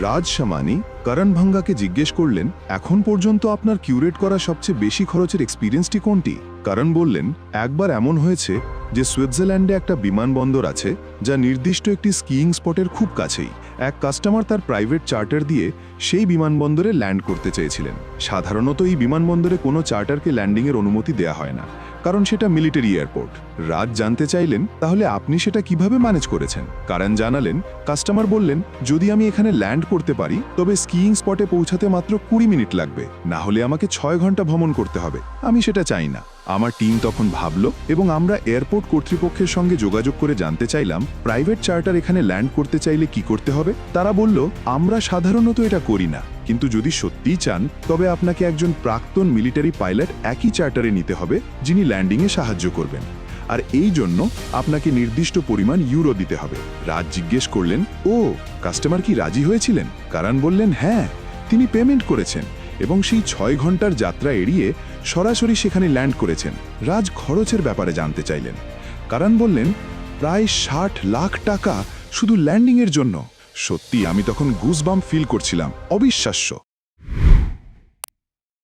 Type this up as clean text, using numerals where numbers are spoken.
রাজ শামানি করণ ভাঙ্গাকে জিজ্ঞেস করলেন, এখন পর্যন্ত আপনার কিউরেট করা সবচেয়ে বেশি খরচের এক্সপিরিয়েন্সটি কোনটি? করণ বললেন, একবার এমন হয়েছে যে সুইজারল্যান্ডে একটা বিমানবন্দর আছে যা নির্দিষ্ট একটি স্কিইং স্পটের খুব কাছেই। এক কাস্টমার তার প্রাইভেট চার্টার দিয়ে সেই বিমানবন্দরে ল্যান্ড করতে চেয়েছিলেন। সাধারণত এই বিমানবন্দরে কোনো চার্টারকে ল্যান্ডিংয়ের অনুমতি দেয়া হয় না, কারণ সেটা মিলিটারি এয়ারপোর্ট। রাজ জানতে চাইলেন, তাহলে আপনি সেটা কিভাবে ম্যানেজ করেছেন? করণ জানালেন, কাস্টমার বললেন, যদি আমি এখানে ল্যান্ড করতে পারি তবে স্কিইং স্পটে পৌঁছাতে মাত্র 20 মিনিট লাগবে, না হলে আমাকে 6 ঘন্টা ভ্রমণ করতে হবে। আমি সেটা চাই না। আমার টিম তখন ভাবল এবং আমরা এয়ারপোর্ট কর্তৃপক্ষের সঙ্গে যোগাযোগ করে জানতে চাইলাম, প্রাইভেট চার্টার এখানে ল্যান্ড করতে চাইলে কি করতে হবে। তারা বলল, আমরা সাধারণত এটা করি না, কিন্তু যদি সত্যিই চান তবে আপনাকে একজন প্রাক্তন মিলিটারি পাইলট একই চার্টারে নিতে হবে, যিনি ল্যান্ডিংয়ে সাহায্য করবেন। আর এই জন্য আপনাকে নির্দিষ্ট পরিমাণ ইউরো দিতে হবে। রাজ জিজ্ঞেস করলেন, ও কাস্টমার কি রাজি হয়েছিলেন? করণ বললেন, হ্যাঁ, তিনি পেমেন্ট করেছেন এবং সেই 6 ঘন্টার যাত্রা এড়িয়ে সরাসরি সেখানে ল্যান্ড করেছেন। রাজ খরচের ব্যাপারে জানতে চাইলেন। করণ বললেন, প্রায় 60 লাখ টাকা শুধু ল্যান্ডিংয়ের জন্য। সত্যি আমি তখন গুজবাম্প ফিল করছিলাম, অবিশ্বাস্য।